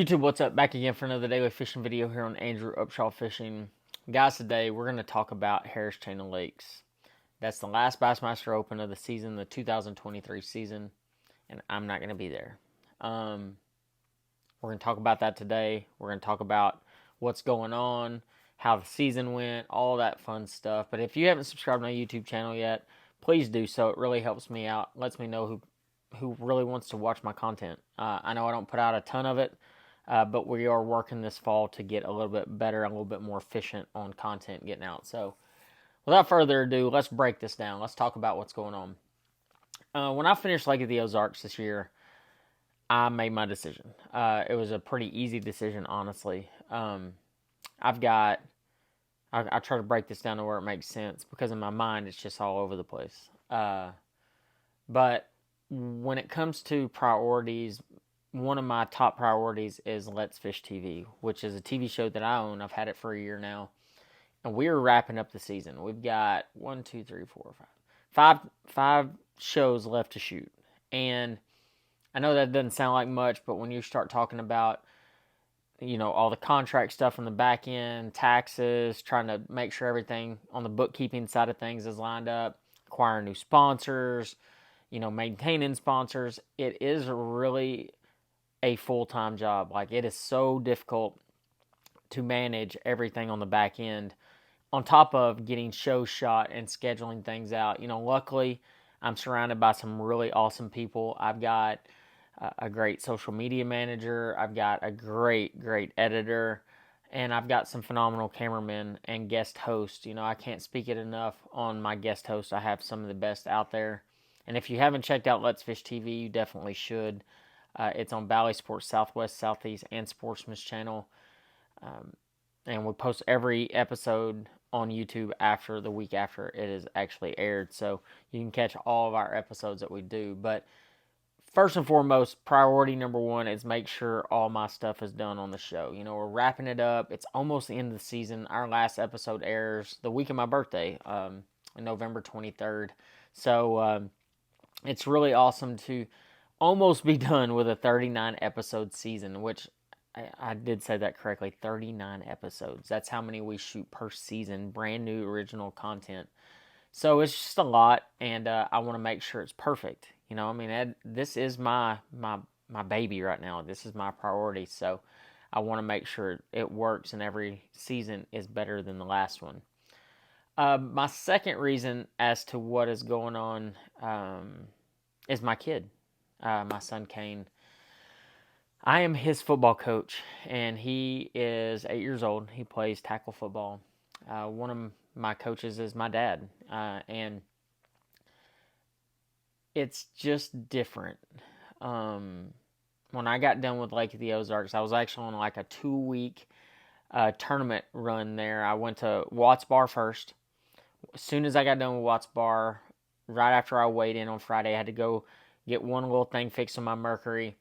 YouTube, what's up? Back again for another daily fishing video here on Andrew Upshaw Fishing. Guys, today we're going to talk about Harris Chain of Lakes. That's the last Bassmaster Open of the season, the 2023 season, and I'm not going to be there. We're going to talk about that today. We're going to talk about what's going on, how the season went, all that fun stuff. But if you haven't subscribed to my YouTube channel yet, please do so. It really helps me out, lets me know who really wants to watch my content. I know I don't put out a ton of it, but we are working this fall to get a little bit better, a little bit more efficient on content getting out. So, without further ado, let's break this down. Let's talk about what's going on. When I finished Lake of the Ozarks this year, I made my decision. It was a pretty easy decision, honestly. I've got, I try to break this down to where it makes sense because in my mind it's just all over the place. But when it comes to priorities, one of my top priorities is Let's Fish TV, which is a TV show that I own. I've had it for a year now, and we're wrapping up the season. We've got one, two, three, four, five shows left to shoot, and I know that doesn't sound like much, but when you start talking about all the contract stuff on the back end, taxes, trying to make sure everything on the bookkeeping side of things is lined up, acquiring new sponsors, maintaining sponsors, it is really a full-time job. Like, it is so difficult to manage everything on the back end on top of getting shows shot and scheduling things out. Luckily, I'm surrounded by some really awesome people. I've got a great social media manager. I've got a great editor. And I've got some phenomenal cameramen and guest hosts. I can't speak it enough on my guest hosts. I have some of the best out there. And if you haven't checked out Let's Fish TV, you definitely should. It's on Bally Sports Southwest, Southeast, and Sportsman's Channel. And we post every episode on YouTube after the week after it is actually aired. So you can catch all of our episodes that we do. But first and foremost, priority number one is make sure all my stuff is done on the show. We're wrapping it up. It's almost the end of the season. Our last episode airs the week of my birthday, November 23rd. So it's really awesome to almost be done with a 39 episode season, which I did say that correctly. 39 episodes. That's how many we shoot per season. Brand new original content. So it's just a lot, and I want to make sure it's perfect. This is my baby right now. This is my priority. So I want to make sure it works, and every season is better than the last one. My second reason as to what is going on is my kid, my son Kane. I am his football coach, and he is 8 years old. He plays tackle football. One of my coaches is my dad, and it's just different. When I got done with Lake of the Ozarks, I was actually on like a 2 week tournament run there. I went to Watts Bar first. As soon as I got done with Watts Bar, right after I weighed in on Friday, I had to go get one little thing fixed on my Mercury.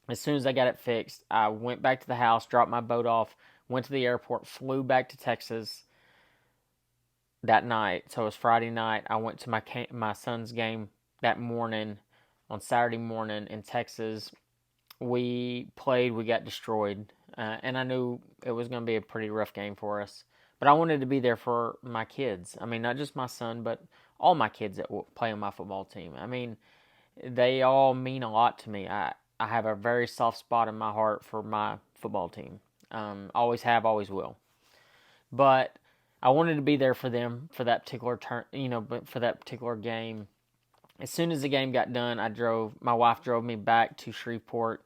As soon as I got it fixed, I went back to the house, dropped my boat off, went to the airport, flew back to Texas that night. So it was Friday night. I went to my son's game that morning, on Saturday morning in Texas. We played, we got destroyed, and I knew it was going to be a pretty rough game for us. But I wanted to be there for my kids. I mean, not just my son, but all my kids that play on my football team. I mean, they all mean a lot to me. I have a very soft spot in my heart for my football team. Always have, always will. But I wanted to be there for them for that particular but for that particular game. As soon as the game got done, my wife drove me back to Shreveport,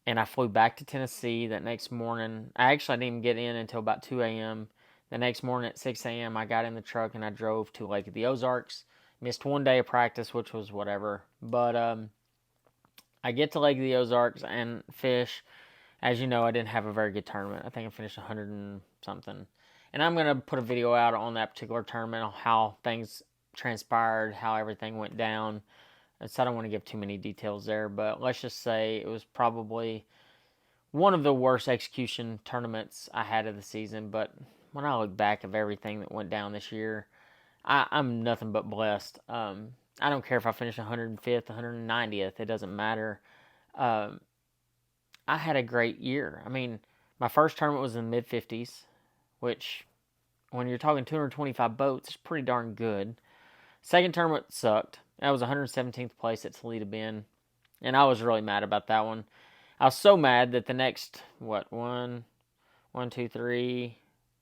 and I flew back to Tennessee that next morning. I actually didn't even get in until about 2 a.m. The next morning at 6 a.m., I got in the truck and I drove to Lake of the Ozarks. Missed one day of practice, which was whatever. But I get to Lake of the Ozarks and fish. As you know, I didn't have a very good tournament. I think I finished 100 and something. And I'm going to put a video out on that particular tournament, on how things transpired, how everything went down. So I don't want to give too many details there, but let's just say it was probably one of the worst execution tournaments I had of the season. But when I look back of everything that went down this year, I'm nothing but blessed. I don't care if I finish 105th, 190th. It doesn't matter. I had a great year. I mean, my first tournament was in the mid 50s, which when you're talking 225 boats, is pretty darn good. Second tournament sucked. I was 117th place at Toledo Bend, and I was really mad about that one. I was so mad that the next one, two, three.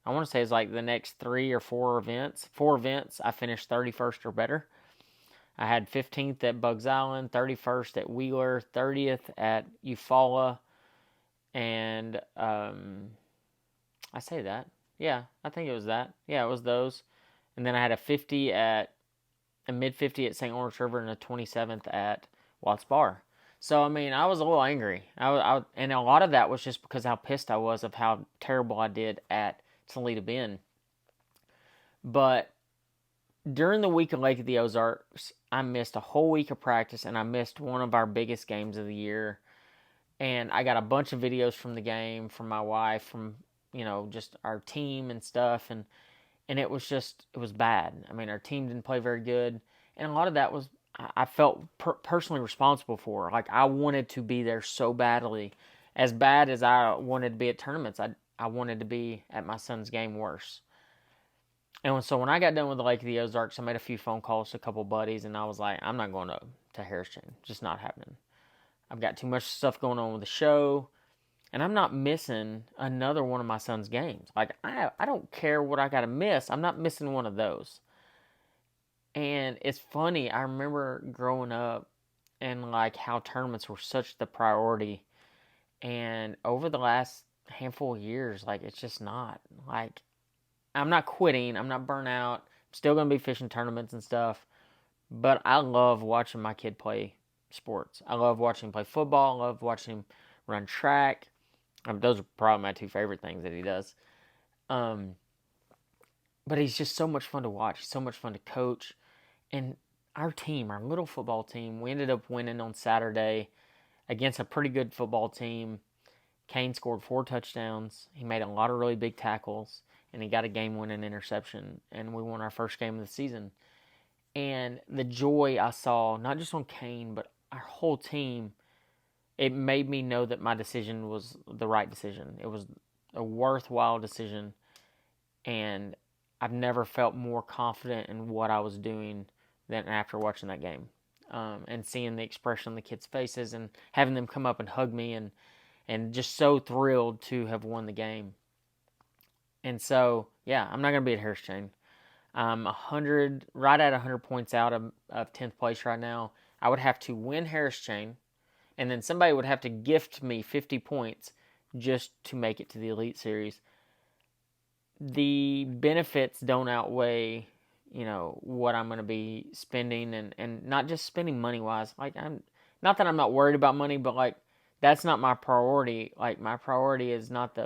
I want to say it's like the next 4 events. I finished 31st or better. I had 15th at Bugs Island, 31st at Wheeler, 30th at Eufaula, and I say that. Yeah, I think it was that. Yeah, it was those. And then I had a mid 50 at St. Lawrence River and a 27th at Watts Bar. So I mean, I was a little angry. And a lot of that was just because how pissed I was of how terrible I did at Toledo Bend. But during the week of Lake of the Ozarks, I missed a whole week of practice, and I missed one of our biggest games of the year. And I got a bunch of videos from the game, from my wife, from just our team and stuff, and it was bad. I mean, our team didn't play very good, and a lot of that was I felt personally responsible for. Like, I wanted to be there so badly, as bad as I wanted to be at tournaments. I wanted to be at my son's game worse. And so when I got done with the Lake of the Ozarks, I made a few phone calls to a couple buddies, and I was like, I'm not going to Harris Chain. Just not happening. I've got too much stuff going on with the show, and I'm not missing another one of my son's games. Like, I don't care what I got to miss. I'm not missing one of those. And it's funny, I remember growing up and like how tournaments were such the priority. And over the last handful of years, like, it's just not. Like, I'm not quitting. I'm not burnt out. I'm still going to be fishing tournaments and stuff. But I love watching my kid play sports. I love watching him play football. I love watching him run track. Those are probably my two favorite things that he does. But he's just so much fun to watch. He's so much fun to coach. And our team, our little football team, we ended up winning on Saturday against a pretty good football team. Kane scored 4 touchdowns. He made a lot of really big tackles, and he got a game-winning interception, and we won our first game of the season. And the joy I saw, not just on Kane, but our whole team, it made me know that my decision was the right decision. It was a worthwhile decision, and I've never felt more confident in what I was doing than after watching that game. And seeing the expression on the kids' faces and having them come up and hug me and just so thrilled to have won the game. And so, yeah, I'm not going to be at Harris Chain. I'm right at 100 points out of 10th place right now. I would have to win Harris Chain, and then somebody would have to gift me 50 points just to make it to the Elite Series. The benefits don't outweigh, what I'm going to be spending, and not just spending money-wise. Like, not that I'm not worried about money, but, like, that's not my priority. Like, my priority is not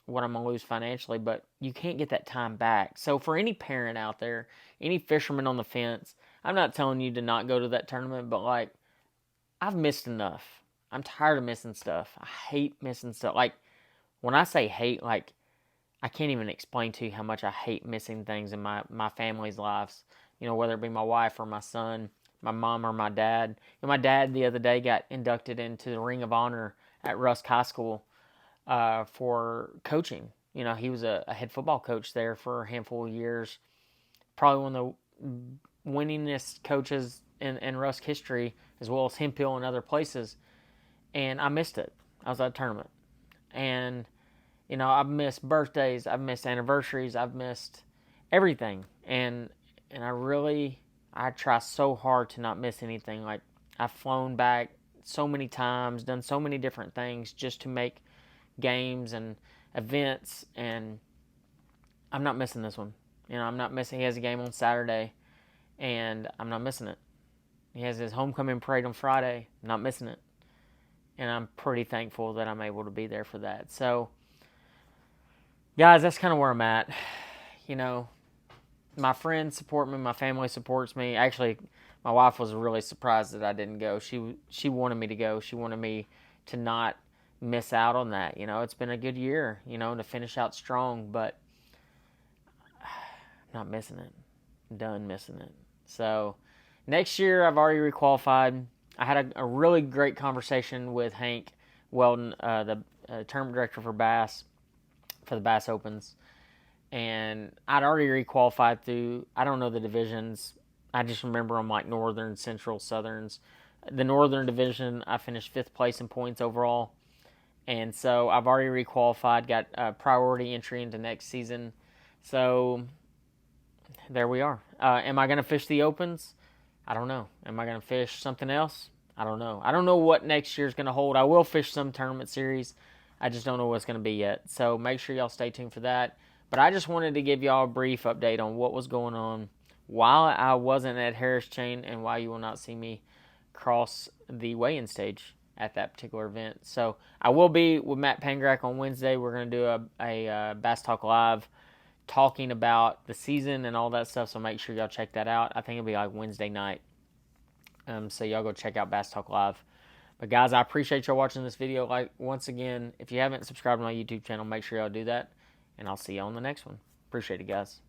what I'm going to lose financially, but you can't get that time back. So for any parent out there, any fisherman on the fence, I'm not telling you to not go to that tournament, but, like, I've missed enough. I'm tired of missing stuff. I hate missing stuff. Like, when I say hate, like, I can't even explain to you how much I hate missing things in my family's lives. Whether it be my wife or my son, my mom or my dad. And my dad the other day got inducted into the Ring of Honor at Rusk High School for coaching. He was a head football coach there for a handful of years. Probably one of the winningest coaches in Rusk history, as well as Hemphill and other places. And I missed it. I was at a tournament. And, I've missed birthdays. I've missed anniversaries. I've missed everything. And I try so hard to not miss anything. Like, I've flown back so many times, done so many different things just to make games and events, and I'm not missing this one. I'm not missing. He has a game on Saturday, and I'm not missing it. He has his homecoming parade on Friday. I'm not missing it, and I'm pretty thankful that I'm able to be there for that. So, guys, that's kind of where I'm at. My friends support me. My family supports me. Actually, my wife was really surprised that I didn't go. She wanted me to go. She wanted me to not miss out on that. It's been a good year, to finish out strong, but I'm not missing it. I'm done missing it. So next year, I've already requalified. I had a really great conversation with Hank Weldon, the tournament director for Bass, for the Bass Opens. And I'd already requalified through, I don't know the divisions. I just remember them like Northern, Central, Southerns. The Northern division, I finished 5th place in points overall. And so I've already requalified, got a priority entry into next season. So there we are. Am I going to fish the Opens? I don't know. Am I going to fish something else? I don't know. I don't know what next year's going to hold. I will fish some tournament series. I just don't know what it's going to be yet. So make sure y'all stay tuned for that. But I just wanted to give y'all a brief update on what was going on while I wasn't at Harris Chain and why you will not see me cross the weigh-in stage at that particular event. So I will be with Matt Pangrac on Wednesday. We're going to do a Bass Talk Live talking about the season and all that stuff. So make sure y'all check that out. I think it'll be like Wednesday night. So y'all go check out Bass Talk Live. But guys, I appreciate y'all watching this video. Like, once again, if you haven't subscribed to my YouTube channel, make sure y'all do that. And I'll see you on the next one. Appreciate it, guys.